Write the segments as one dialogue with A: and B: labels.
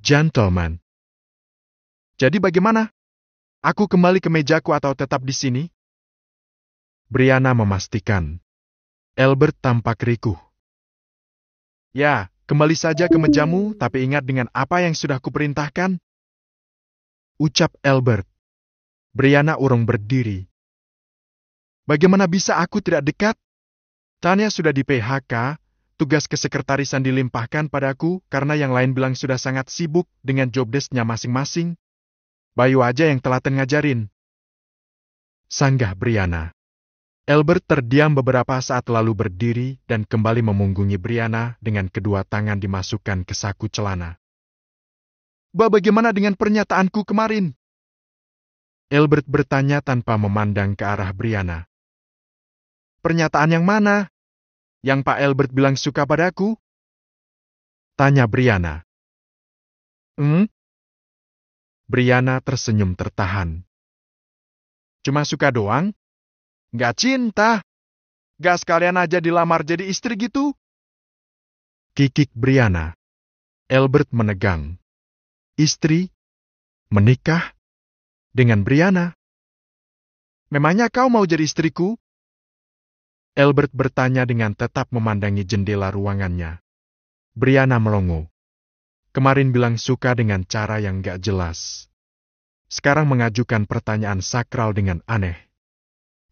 A: Gentleman. Jadi bagaimana? Aku kembali ke mejaku atau tetap di sini? Brianna memastikan. Albert tampak rikuh. Ya, kembali saja ke mejamu, tapi ingat dengan apa yang sudah kuperintahkan. Ucap Albert. Brianna urung berdiri. Bagaimana bisa aku tidak dekat? Tanya sudah di PHK, tugas kesekretarisan dilimpahkan padaku karena yang lain bilang sudah sangat sibuk dengan job desk-nya masing-masing. Bayu aja yang telaten ngajarin. Sanggah Brianna. Albert terdiam beberapa saat lalu berdiri dan kembali memunggungi Brianna dengan kedua tangan dimasukkan ke saku celana. Bagaimana dengan pernyataanku kemarin? Albert bertanya tanpa memandang ke arah Brianna. Pernyataan yang mana? Yang Pak Albert bilang suka padaku? Tanya Brianna. Brianna tersenyum tertahan. Cuma suka doang? Gak cinta? Gak sekalian aja dilamar jadi istri gitu? Kikik Brianna. Albert menegang. Istri? Menikah? Dengan Brianna? Memangnya kau mau jadi istriku? Albert bertanya dengan tetap memandangi jendela ruangannya. Brianna melongo. Kemarin bilang suka dengan cara yang gak jelas. Sekarang mengajukan pertanyaan sakral dengan aneh.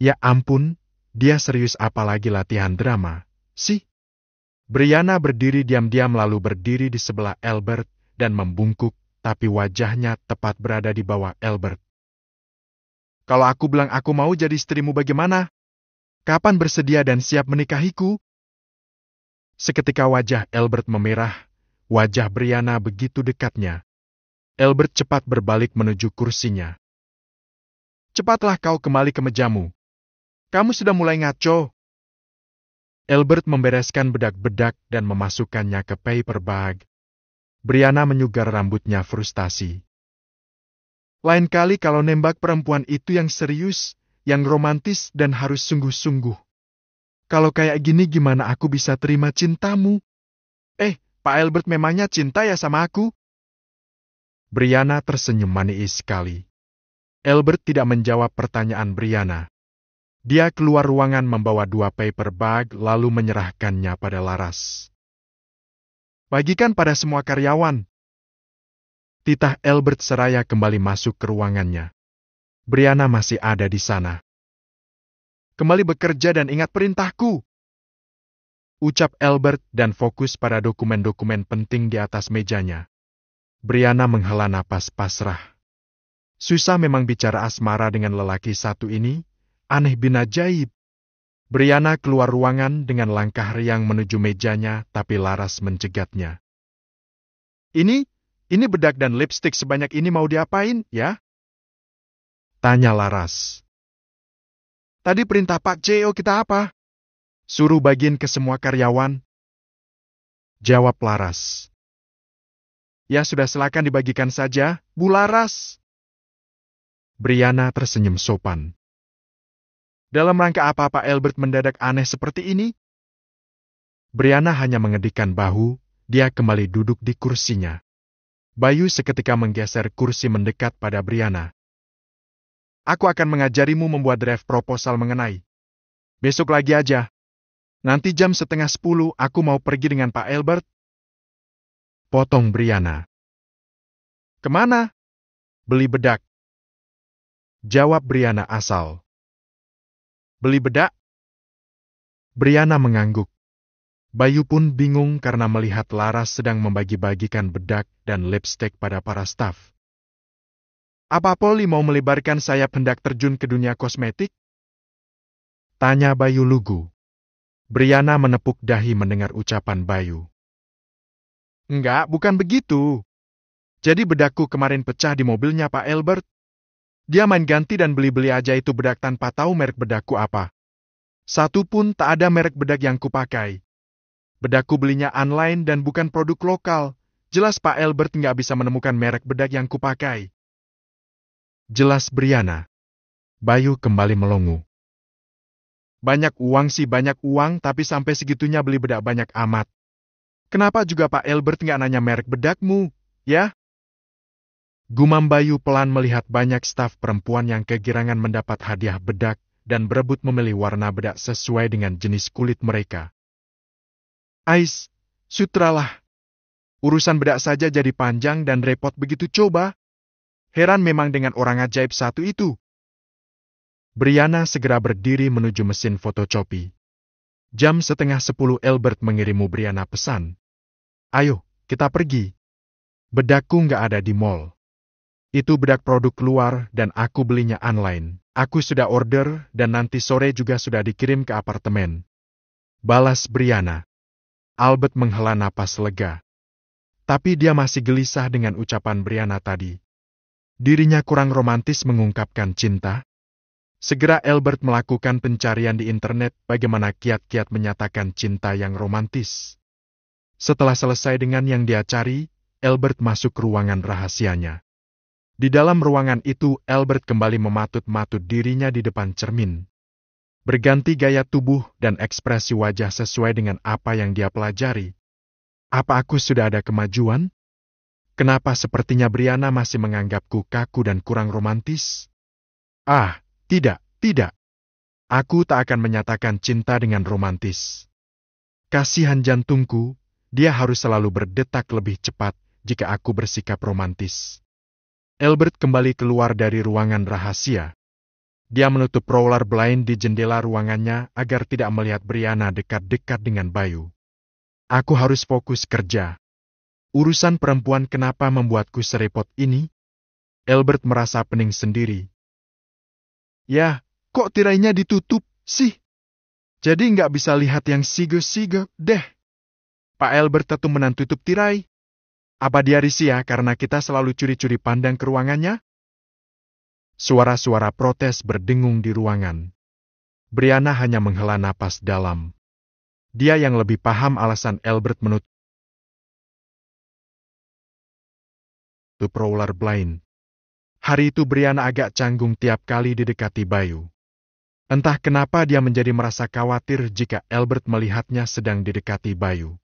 A: Ya ampun, dia serius apalagi latihan drama, sih? Brianna berdiri diam-diam lalu berdiri di sebelah Albert dan membungkuk, tapi wajahnya tepat berada di bawah Albert. Kalau aku bilang aku mau jadi istrimu bagaimana? Kapan bersedia dan siap menikahiku? Seketika wajah Albert memerah, wajah Brianna begitu dekatnya. Albert cepat berbalik menuju kursinya. Cepatlah kau kembali ke mejamu. Kamu sudah mulai ngaco. Albert membereskan bedak-bedak dan memasukkannya ke paper bag. Brianna menyugar rambutnya frustasi. Lain kali kalau nembak perempuan itu yang serius, yang romantis dan harus sungguh-sungguh. Kalau kayak gini gimana aku bisa terima cintamu? Pak Albert memangnya cinta ya sama aku? Brianna tersenyum manis sekali. Albert tidak menjawab pertanyaan Brianna. Dia keluar ruangan membawa 2 paper bag lalu menyerahkannya pada Laras. Bagikan pada semua karyawan. Titah Albert seraya kembali masuk ke ruangannya. Brianna masih ada di sana. Kembali bekerja dan ingat perintahku. Ucap Albert dan fokus pada dokumen-dokumen penting di atas mejanya. Brianna menghela napas pasrah. Susah memang bicara asmara dengan lelaki satu ini. Aneh bin ajaib. Brianna keluar ruangan dengan langkah riang menuju mejanya, tapi Laras mencegatnya. Ini bedak dan lipstik sebanyak ini mau diapain, ya? Tanya Laras. Tadi perintah Pak CEO kita apa? Suruh bagiin ke semua karyawan. Jawab Laras. Ya sudah silakan dibagikan saja, Bu Laras. Brianna tersenyum sopan. Dalam rangka apa Pak Albert mendadak aneh seperti ini? Brianna hanya mengedikkan bahu, dia kembali duduk di kursinya. Bayu seketika menggeser kursi mendekat pada Brianna. Aku akan mengajarimu membuat draft proposal mengenai. Besok lagi aja. Nanti jam 9:30 aku mau pergi dengan Pak Albert. Potong Brianna. Kemana? Beli bedak. Jawab Brianna asal. Beli bedak? Brianna mengangguk. Bayu pun bingung karena melihat Laras sedang membagi-bagikan bedak dan lipstik pada para staf. Apa Polly mau melebarkan sayap hendak terjun ke dunia kosmetik? Tanya Bayu lugu. Brianna menepuk dahi mendengar ucapan Bayu. Enggak, bukan begitu. Jadi bedakku kemarin pecah di mobilnya Pak Albert. Dia main ganti dan beli-beli aja itu bedak tanpa tahu merek bedakku apa. Satu pun tak ada merek bedak yang kupakai. Bedakku belinya online dan bukan produk lokal. Jelas Pak Albert nggak bisa menemukan merek bedak yang kupakai. Jelas Brianna. Bayu kembali melongo. Banyak uang sih banyak uang, tapi sampai segitunya beli bedak banyak amat. Kenapa juga Pak Albert nggak nanya merek bedakmu, ya? Gumam Bayu pelan melihat banyak staf perempuan yang kegirangan mendapat hadiah bedak dan berebut memilih warna bedak sesuai dengan jenis kulit mereka. Ais, sutralah. Urusan bedak saja jadi panjang dan repot begitu coba. Heran memang dengan orang ajaib satu itu. Brianna segera berdiri menuju mesin fotokopi. Jam 9:30 Albert mengirimu Brianna pesan. Ayo, kita pergi. Bedakku nggak ada di mall. Itu bedak produk luar dan aku belinya online. Aku sudah order dan nanti sore juga sudah dikirim ke apartemen. Balas Brianna. Albert menghela napas lega. Tapi dia masih gelisah dengan ucapan Brianna tadi. Dirinya kurang romantis mengungkapkan cinta. Segera Albert melakukan pencarian di internet bagaimana kiat-kiat menyatakan cinta yang romantis. Setelah selesai dengan yang dia cari, Albert masuk ke ruangan rahasianya. Di dalam ruangan itu, Albert kembali mematut-matut dirinya di depan cermin. Berganti gaya tubuh dan ekspresi wajah sesuai dengan apa yang dia pelajari. Apa aku sudah ada kemajuan? Kenapa sepertinya Brianna masih menganggapku kaku dan kurang romantis? Ah, tidak. Aku tak akan menyatakan cinta dengan romantis. Kasihan jantungku, dia harus selalu berdetak lebih cepat jika aku bersikap romantis. Albert kembali keluar dari ruangan rahasia. Dia menutup roller blind di jendela ruangannya agar tidak melihat Brianna dekat-dekat dengan Bayu. Aku harus fokus kerja. Urusan perempuan kenapa membuatku serepot ini? Albert merasa pening sendiri. Ya, kok tirainya ditutup sih? Jadi nggak bisa lihat yang sige-sige deh. Pak Albert tetap tutup tirai. Apa dia risih ya karena kita selalu curi-curi pandang ke ruangannya? Suara-suara protes berdengung di ruangan. Brianna hanya menghela napas dalam. Dia yang lebih paham alasan Albert menutup roller blind. Hari itu Brianna agak canggung tiap kali didekati Bayu. Entah kenapa dia menjadi merasa khawatir jika Albert melihatnya sedang didekati Bayu.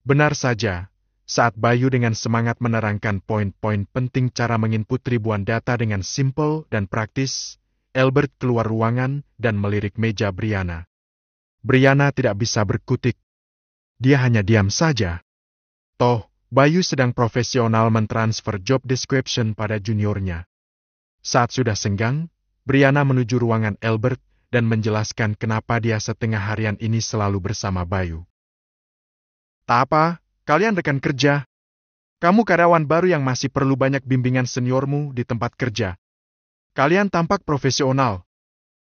A: Benar saja, saat Bayu dengan semangat menerangkan poin-poin penting cara menginput ribuan data dengan simpel dan praktis, Albert keluar ruangan dan melirik meja Brianna. Brianna tidak bisa berkutik. Dia hanya diam saja. Toh, Bayu sedang profesional mentransfer job description pada juniornya. Saat sudah senggang, Brianna menuju ruangan Albert dan menjelaskan kenapa dia setengah harian ini selalu bersama Bayu. Tak apa, kalian rekan kerja. Kamu karyawan baru yang masih perlu banyak bimbingan seniormu di tempat kerja. Kalian tampak profesional.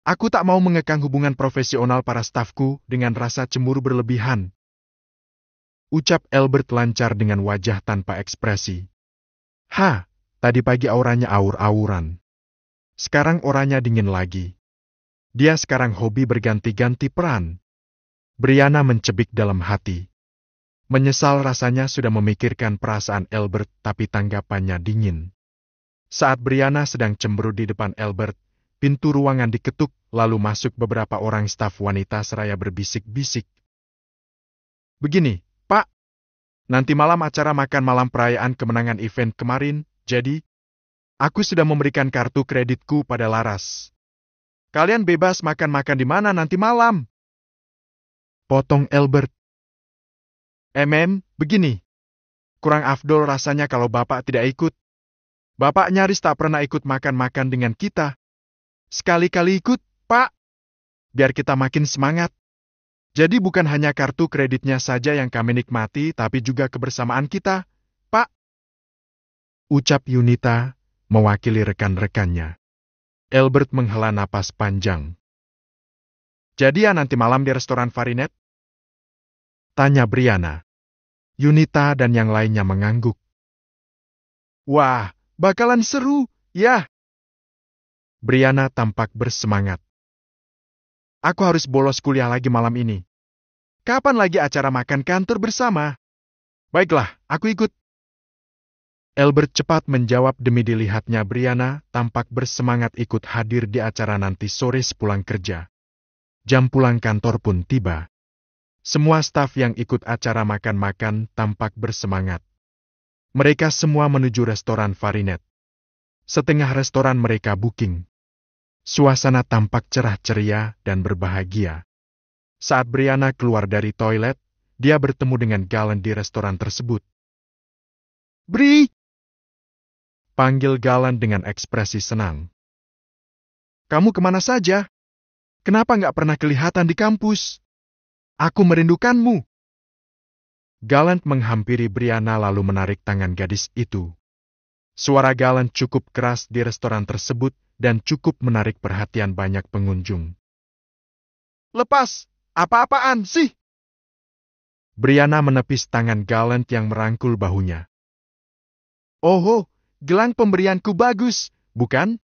A: Aku tak mau mengekang hubungan profesional para stafku dengan rasa cemburu berlebihan. Ucap Albert lancar dengan wajah tanpa ekspresi. Tadi pagi auranya aur-auran. Sekarang orangnya dingin lagi. Dia sekarang hobi berganti-ganti peran. Brianna mencebik dalam hati. Menyesal rasanya sudah memikirkan perasaan Albert tapi tanggapannya dingin. Saat Brianna sedang cemberut di depan Albert, pintu ruangan diketuk lalu masuk beberapa orang staf wanita seraya berbisik-bisik. Begini, Pak. Nanti malam acara makan malam perayaan kemenangan event kemarin, jadi aku sudah memberikan kartu kreditku pada Laras. Kalian bebas makan-makan di mana nanti malam. Potong Albert. Begini. Kurang afdol rasanya kalau Bapak tidak ikut. Bapak nyaris tak pernah ikut makan-makan dengan kita. Sekali-kali ikut, Pak. Biar kita makin semangat. Jadi bukan hanya kartu kreditnya saja yang kami nikmati, tapi juga kebersamaan kita, Pak. Ucap Yunita, mewakili rekan-rekannya. Albert menghela napas panjang. Jadi ya nanti malam di restoran Farinet? Tanya Brianna. Yunita dan yang lainnya mengangguk. Wah, bakalan seru, ya. Brianna tampak bersemangat. Aku harus bolos kuliah lagi malam ini. Kapan lagi acara makan kantor bersama? Baiklah, aku ikut. Albert cepat menjawab demi dilihatnya Brianna tampak bersemangat ikut hadir di acara nanti sore sepulang kerja. Jam pulang kantor pun tiba. Semua staf yang ikut acara makan-makan tampak bersemangat. Mereka semua menuju restoran Farinet. Setengah restoran mereka booking. Suasana tampak cerah ceria dan berbahagia. Saat Brianna keluar dari toilet, dia bertemu dengan Galen di restoran tersebut. "Bri!" panggil Galen dengan ekspresi senang. "Kamu kemana saja? Kenapa nggak pernah kelihatan di kampus? Aku merindukanmu." Galen menghampiri Brianna lalu menarik tangan gadis itu. Suara Galen cukup keras di restoran tersebut dan cukup menarik perhatian banyak pengunjung. "Lepas! Apa-apaan sih?" Brianna menepis tangan Galen yang merangkul bahunya. "Oh, gelang pemberianku bagus, bukan?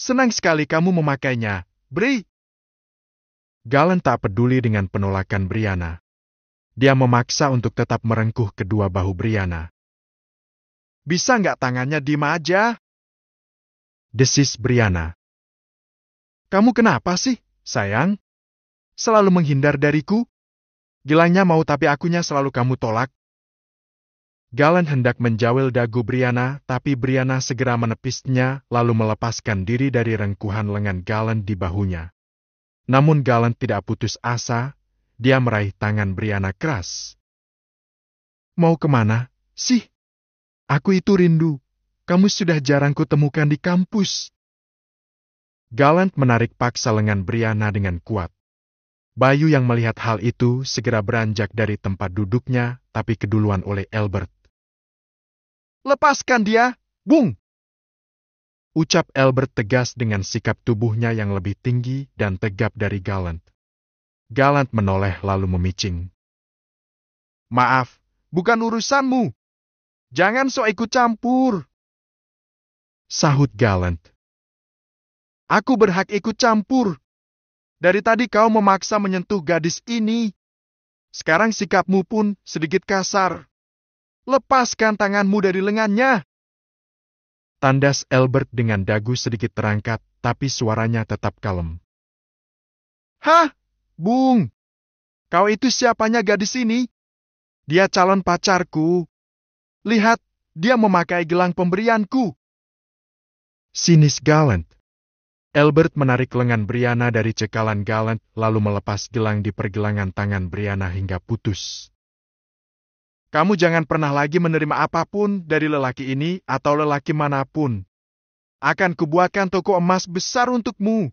A: Senang sekali kamu memakainya, Bri." Galen tak peduli dengan penolakan Brianna. Dia memaksa untuk tetap merengkuh kedua bahu Brianna. "Bisa nggak tangannya diem aja?" desis Brianna. "Kamu kenapa sih, sayang? Selalu menghindar dariku? Gelangnya mau tapi akunya selalu kamu tolak." Galen hendak menjawel dagu Brianna, tapi Brianna segera menepisnya lalu melepaskan diri dari rengkuhan lengan Galen di bahunya. Namun Galen tidak putus asa, dia meraih tangan Brianna keras. "Mau kemana sih? Aku itu rindu. Kamu sudah jarang kutemukan di kampus." Galen menarik paksa lengan Brianna dengan kuat. Bayu yang melihat hal itu segera beranjak dari tempat duduknya, tapi keduluan oleh Albert. "Lepaskan dia, Bung!" ucap Albert tegas dengan sikap tubuhnya yang lebih tinggi dan tegap dari Galen. Galen menoleh lalu memicing. "Maaf, bukan urusanmu. Jangan sok ikut campur," sahut Galen. "Aku berhak ikut campur. Dari tadi kau memaksa menyentuh gadis ini. Sekarang sikapmu pun sedikit kasar. Lepaskan tanganmu dari lengannya." Tandas Albert dengan dagu sedikit terangkat, tapi suaranya tetap kalem. "Hah, Bung? Kau itu siapanya gadis ini? Dia calon pacarku. Lihat, dia memakai gelang pemberianku." Sinis Galen. Albert menarik lengan Brianna dari cekalan Galen lalu melepas gelang di pergelangan tangan Brianna hingga putus. "Kamu jangan pernah lagi menerima apapun dari lelaki ini atau lelaki manapun. Akan kubuatkan toko emas besar untukmu."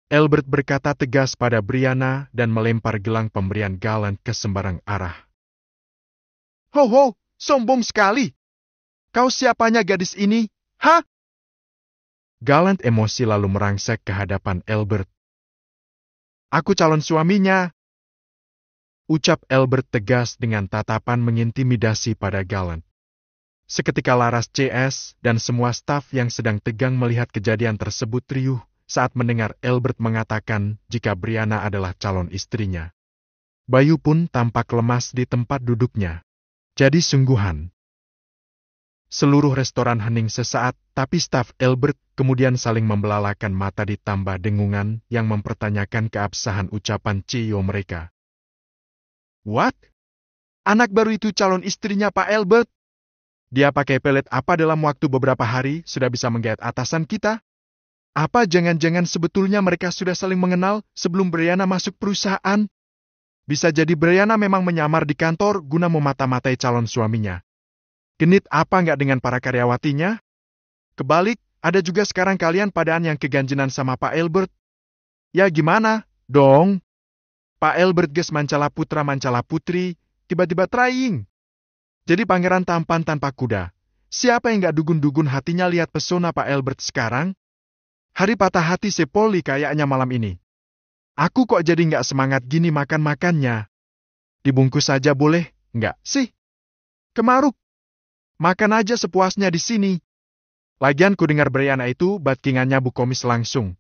A: Albert berkata tegas pada Brianna dan melempar gelang pemberian Galen ke sembarang arah. "Ho, sombong sekali. Kau siapanya gadis ini? Hah?" Galen emosi lalu merangsek ke hadapan Albert. "Aku calon suaminya," ucap Albert tegas dengan tatapan mengintimidasi pada Galen. Seketika Laras CS dan semua staf yang sedang tegang melihat kejadian tersebut riuh saat mendengar Albert mengatakan jika Brianna adalah calon istrinya. Bayu pun tampak lemas di tempat duduknya. Jadi sungguhan. Seluruh restoran hening sesaat, tapi staf Albert kemudian saling membelalakan mata ditambah dengungan yang mempertanyakan keabsahan ucapan CEO mereka. "What? Anak baru itu calon istrinya Pak Albert? Dia pakai pelet apa dalam waktu beberapa hari sudah bisa menggait atasan kita? Apa jangan-jangan sebetulnya mereka sudah saling mengenal sebelum Brianna masuk perusahaan? Bisa jadi Brianna memang menyamar di kantor guna memata-matai calon suaminya. Genit apa nggak dengan para karyawatinya? Kebalik, ada juga sekarang kalian padaan yang keganjenan sama Pak Albert. Ya gimana, dong? Pak Albert ges mancala putra mancala putri, tiba-tiba trying. Jadi pangeran tampan tanpa kuda. Siapa yang nggak dugun-dugun hatinya lihat pesona Pak Albert sekarang? Hari patah hati sepoli kayaknya malam ini. Aku kok jadi nggak semangat gini makan-makannya. Dibungkus saja boleh, nggak sih? Kemaruk. Makan aja sepuasnya di sini. Lagian ku dengar Brianna itu batkingannya Bu Komis langsung.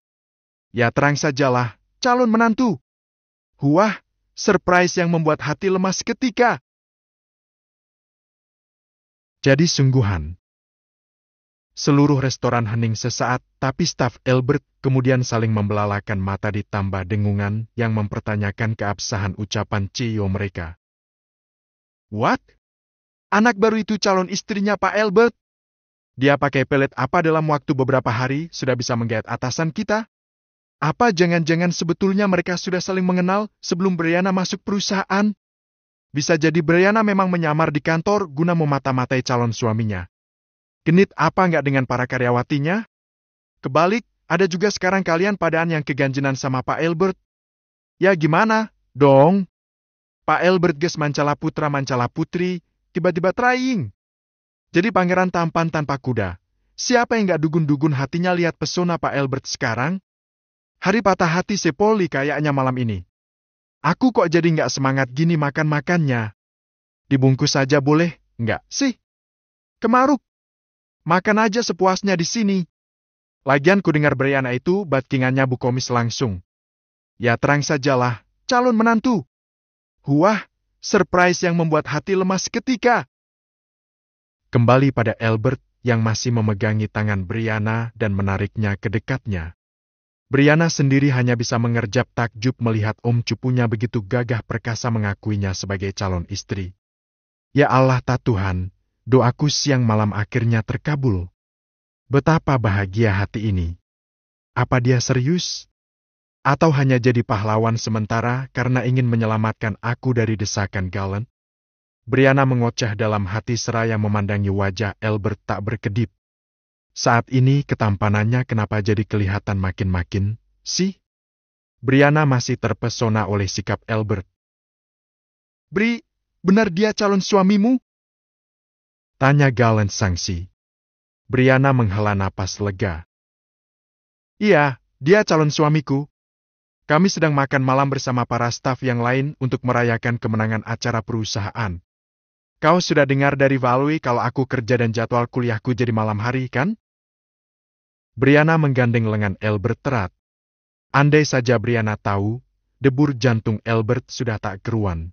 A: Ya terang sajalah, calon menantu. Wah, surprise yang membuat hati lemas seketika. Jadi sungguhan. Seluruh restoran hening sesaat, tapi staf Albert kemudian saling membelalakan mata ditambah dengungan yang mempertanyakan keabsahan ucapan CEO mereka. "What? Anak baru itu calon istrinya Pak Albert? Dia pakai pelet apa dalam waktu beberapa hari sudah bisa menggait atasan kita? Apa jangan-jangan sebetulnya mereka sudah saling mengenal sebelum Brianna masuk perusahaan? Bisa jadi Brianna memang menyamar di kantor guna memata-matai calon suaminya. Genit apa nggak dengan para karyawatinya? Kebalik, ada juga sekarang kalian padaan yang keganjenan sama Pak Albert. Ya gimana, dong? Pak Albert ges mancala putra mancala putri, tiba-tiba trying. Jadi pangeran tampan tanpa kuda. Siapa yang nggak dugun-dugun hatinya lihat pesona Pak Albert sekarang? Hari patah hati Sepoli kayaknya malam ini. Aku kok jadi nggak semangat gini makan-makannya. Dibungkus saja boleh, nggak sih? Kemaruk. Makan aja sepuasnya di sini. Lagian ku dengar Brianna itu batkingannya Bu Komis langsung. Ya terang sajalah, calon menantu. Wah, surprise yang membuat hati lemas seketika. Kembali pada Albert yang masih memegangi tangan Brianna dan menariknya ke dekatnya. Brianna sendiri hanya bisa mengerjap takjub melihat om cupunya begitu gagah perkasa mengakuinya sebagai calon istri. Ya Allah tak Tuhan, doaku siang malam akhirnya terkabul. Betapa bahagia hati ini. Apa dia serius? Atau hanya jadi pahlawan sementara karena ingin menyelamatkan aku dari desakan Galen? Brianna mengoceh dalam hati seraya memandangi wajah Albert tak berkedip. Saat ini ketampanannya kenapa jadi kelihatan makin-makin, sih? Brianna masih terpesona oleh sikap Albert. Bri, benar dia calon suamimu? Tanya Galen sangsi. Brianna menghela napas lega. Iya, dia calon suamiku. Kami sedang makan malam bersama para staf yang lain untuk merayakan kemenangan acara perusahaan. Kau sudah dengar dari Valui kalau aku kerja dan jadwal kuliahku jadi malam hari, kan? Brianna menggandeng lengan Albert erat. Andai saja Brianna tahu, debur jantung Albert sudah tak keruan.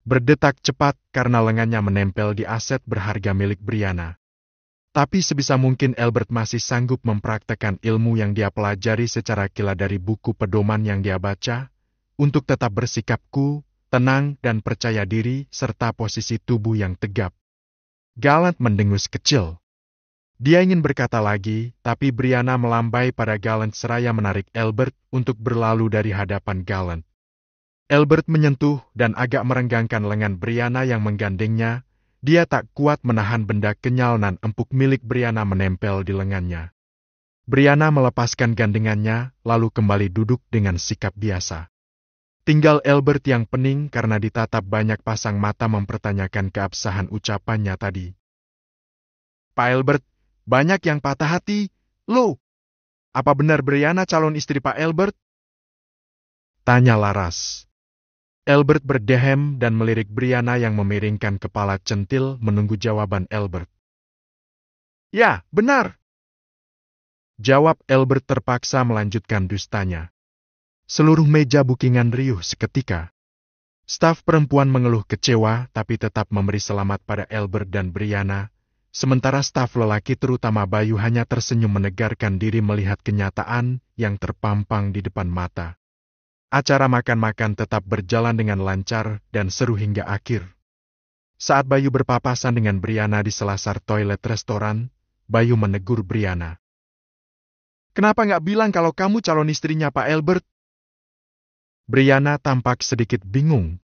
A: Berdetak cepat karena lengannya menempel di aset berharga milik Brianna. Tapi sebisa mungkin Albert masih sanggup mempraktekkan ilmu yang dia pelajari secara gila dari buku pedoman yang dia baca, untuk tetap bersikap cool, tenang dan percaya diri serta posisi tubuh yang tegap. Gallant mendengus kecil. Dia ingin berkata lagi, tapi Brianna melambai pada Gallant seraya menarik Albert untuk berlalu dari hadapan Gallant. Albert menyentuh dan agak merenggangkan lengan Brianna yang menggandengnya. Dia tak kuat menahan benda kenyal nan empuk milik Brianna menempel di lengannya. Brianna melepaskan gandengannya, lalu kembali duduk dengan sikap biasa. Tinggal Albert yang pening karena ditatap banyak pasang mata mempertanyakan keabsahan ucapannya tadi. Pak Albert, banyak yang patah hati, loh. Apa benar Brianna calon istri Pak Albert? Tanya Laras. Albert berdehem dan melirik Brianna yang memiringkan kepala centil menunggu jawaban Albert. Ya, benar. Jawab Albert terpaksa melanjutkan dustanya. Seluruh meja bookingan riuh seketika. Staf perempuan mengeluh kecewa tapi tetap memberi selamat pada Albert dan Brianna, sementara staf lelaki terutama Bayu hanya tersenyum menegarkan diri melihat kenyataan yang terpampang di depan mata. Acara makan-makan tetap berjalan dengan lancar dan seru hingga akhir. Saat Bayu berpapasan dengan Brianna di selasar toilet restoran, Bayu menegur Brianna. Kenapa nggak bilang kalau kamu calon istrinya Pak Albert? Brianna tampak sedikit bingung.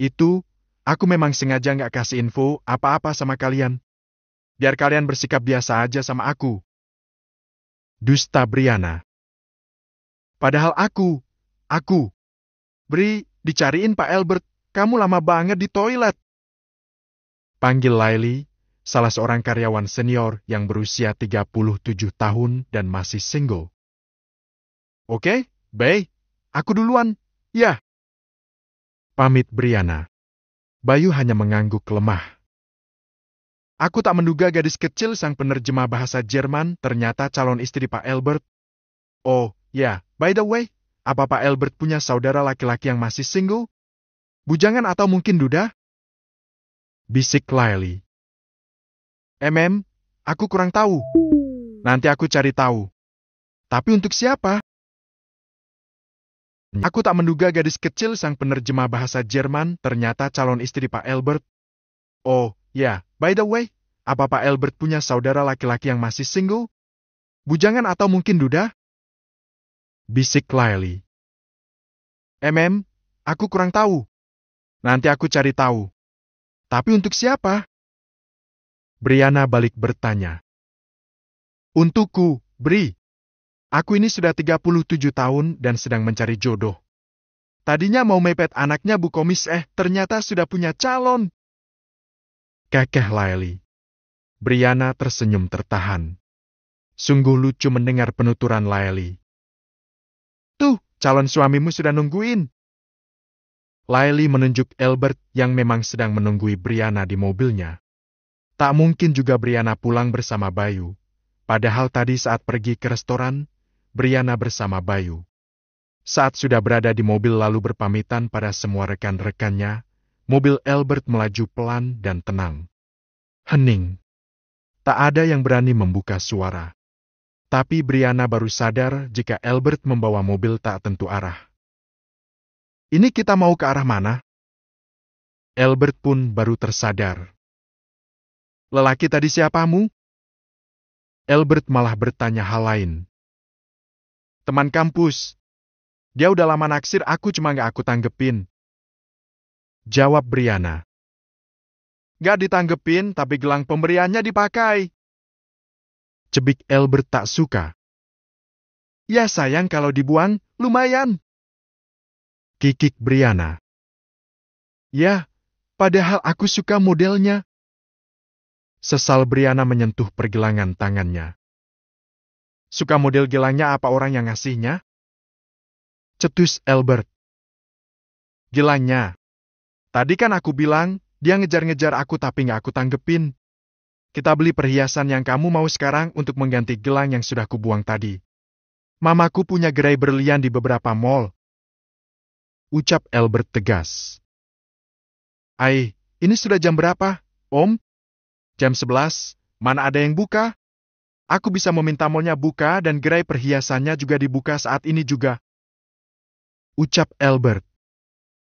A: Itu, aku memang sengaja nggak kasih info apa-apa sama kalian. Biar kalian bersikap biasa aja sama aku. Dusta Brianna. Padahal aku, Bri, dicariin Pak Albert, kamu lama banget di toilet. Panggil Laili, salah seorang karyawan senior yang berusia 37 tahun dan masih single. Oke, Bay, aku duluan, ya. Pamit Brianna. Bayu hanya mengangguk lemah. Aku tak menduga gadis kecil sang penerjemah bahasa Jerman ternyata calon istri Pak Albert. Oh, ya, by the way, apa Pak Albert punya saudara laki-laki yang masih single? Bujangan atau mungkin duda? Bisik Laili. Aku kurang tahu. Nanti aku cari tahu. Tapi untuk siapa? Aku tak menduga gadis kecil sang penerjemah bahasa Jerman ternyata calon istri Pak Albert. Oh, ya, by the way, Apa Pak Albert punya saudara laki-laki yang masih single? Bujangan atau mungkin duda? Bisik Lily. Aku kurang tahu. Nanti aku cari tahu. Tapi untuk siapa? Brianna balik bertanya. Untukku, Bri. Aku ini sudah 37 tahun dan sedang mencari jodoh. Tadinya mau mepet anaknya Bu Komis, ternyata sudah punya calon. Kekeh Lily. Brianna tersenyum tertahan. Sungguh lucu mendengar penuturan Lily. Tuh, calon suamimu sudah nungguin. Lily menunjuk Albert yang memang sedang menunggui Brianna di mobilnya. Tak mungkin juga Brianna pulang bersama Bayu. Padahal tadi saat pergi ke restoran, Brianna bersama Bayu. Saat sudah berada di mobil lalu berpamitan pada semua rekan-rekannya, mobil Albert melaju pelan dan tenang. Hening. Tak ada yang berani membuka suara. Tapi Brianna baru sadar jika Albert membawa mobil tak tentu arah. Ini kita mau ke arah mana? Albert pun baru tersadar. Lelaki tadi siapamu? Albert malah bertanya hal lain. Teman kampus. Dia udah lama naksir aku cuma gak aku tanggepin. Jawab Brianna. Gak ditanggepin tapi gelang pemberiannya dipakai. Cebik Albert tak suka. Ya sayang kalau dibuang, lumayan. Kikik Brianna. Ya, padahal aku suka modelnya. Sesal Brianna menyentuh pergelangan tangannya. Suka model gelangnya apa orang yang ngasihnya? Cetus Albert. Gelangnya. Tadi kan aku bilang, dia ngejar-ngejar aku tapi gak aku tanggepin. Kita beli perhiasan yang kamu mau sekarang untuk mengganti gelang yang sudah kubuang tadi. Mamaku punya gerai berlian di beberapa mall. Ucap Albert tegas. Ini sudah jam berapa, Om? Jam 11, mana ada yang buka? Aku bisa meminta mallnya buka dan gerai perhiasannya juga dibuka saat ini juga. Ucap Albert.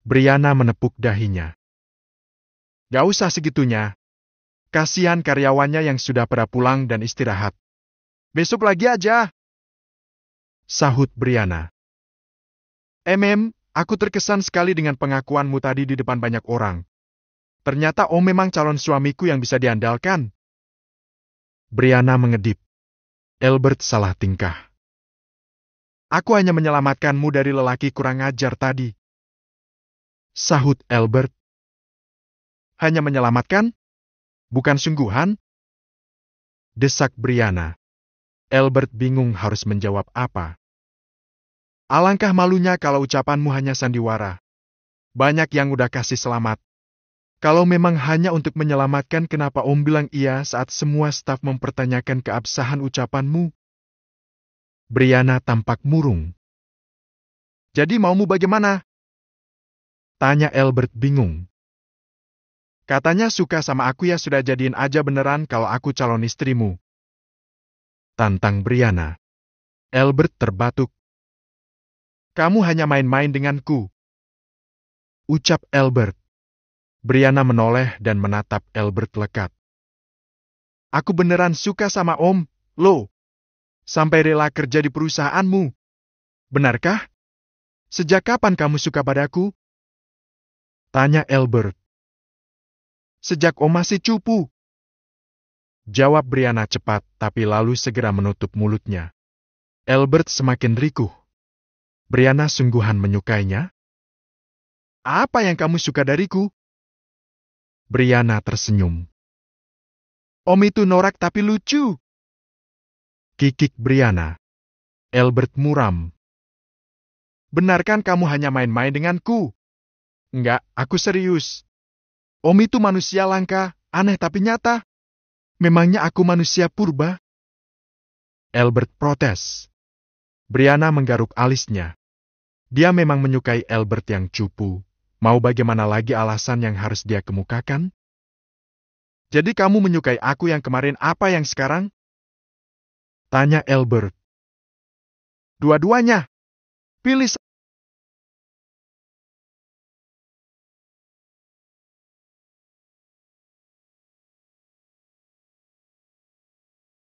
A: Brianna menepuk dahinya. Gak usah segitunya. Kasihan karyawannya yang sudah pada pulang dan istirahat. Besok lagi aja. Sahut Brianna. Aku terkesan sekali dengan pengakuanmu tadi di depan banyak orang. Ternyata Om memang calon suamiku yang bisa diandalkan. Brianna mengedip. Albert salah tingkah. Aku hanya menyelamatkanmu dari lelaki kurang ajar tadi. Sahut Albert. Hanya menyelamatkan? Bukan sungguhan? Desak Brianna. Albert bingung harus menjawab apa. Alangkah malunya kalau ucapanmu hanya sandiwara. Banyak yang udah kasih selamat. Kalau memang hanya untuk menyelamatkan, kenapa Om bilang iya saat semua staf mempertanyakan keabsahan ucapanmu? Brianna tampak murung. Jadi maumu bagaimana? Tanya Albert bingung. Katanya suka sama aku ya sudah jadiin aja beneran kalau aku calon istrimu. Tantang Brianna. Albert terbatuk. Kamu hanya main-main denganku. Ucap Albert. Brianna menoleh dan menatap Albert lekat. Aku beneran suka sama Om, lo. Sampai rela kerja di perusahaanmu. Benarkah? Sejak kapan kamu suka padaku? Tanya Albert. Sejak Om masih cupu. Jawab Brianna cepat, tapi lalu segera menutup mulutnya. Albert semakin rikuh. Brianna sungguhan menyukainya? Apa yang kamu suka dariku? Brianna tersenyum. Om itu norak tapi lucu. Kikik Brianna. Albert muram. Benarkan kamu hanya main-main denganku? Enggak, aku serius. Om itu manusia langka, aneh tapi nyata. Memangnya aku manusia purba? Albert protes. Brianna menggaruk alisnya. Dia memang menyukai Albert yang cupu. Mau bagaimana lagi alasan yang harus dia kemukakan? Jadi kamu menyukai aku yang kemarin apa yang sekarang? Tanya Albert. Dua-duanya. Pilih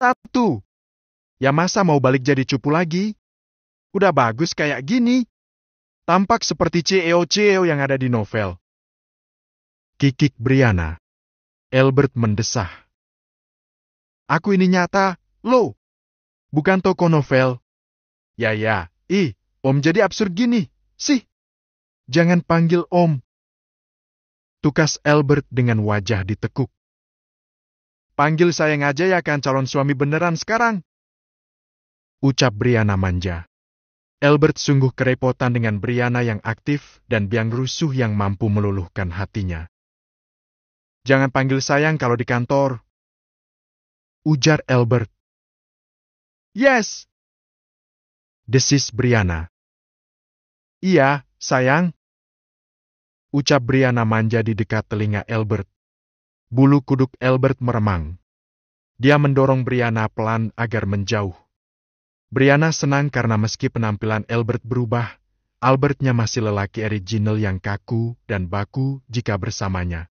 A: Satu. Ya masa mau balik jadi cupu lagi? Udah bagus kayak gini. Tampak seperti CEO-CEO yang ada di novel. Kikik Brianna. Albert mendesah. Aku ini nyata, lo. Bukan toko novel. Ya, Om jadi absurd gini, sih. Jangan panggil Om. Tukas Albert dengan wajah ditekuk. Panggil saya aja ya kan calon suami beneran sekarang. Ucap Brianna manja. Albert sungguh kerepotan dengan Brianna yang aktif dan biang rusuh yang mampu meluluhkan hatinya. Jangan panggil sayang kalau di kantor. Ujar Albert. Yes. Desis Brianna. Iya, sayang. Ucap Brianna manja di dekat telinga Albert. Bulu kuduk Albert meremang. Dia mendorong Brianna pelan agar menjauh. Brianna senang karena meski penampilan Albert berubah, Albertnya masih lelaki original yang kaku dan baku jika bersamanya.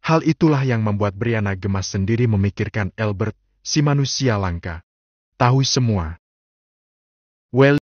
A: Hal itulah yang membuat Brianna gemas sendiri memikirkan Albert, si manusia langka. Tahu semua. Well,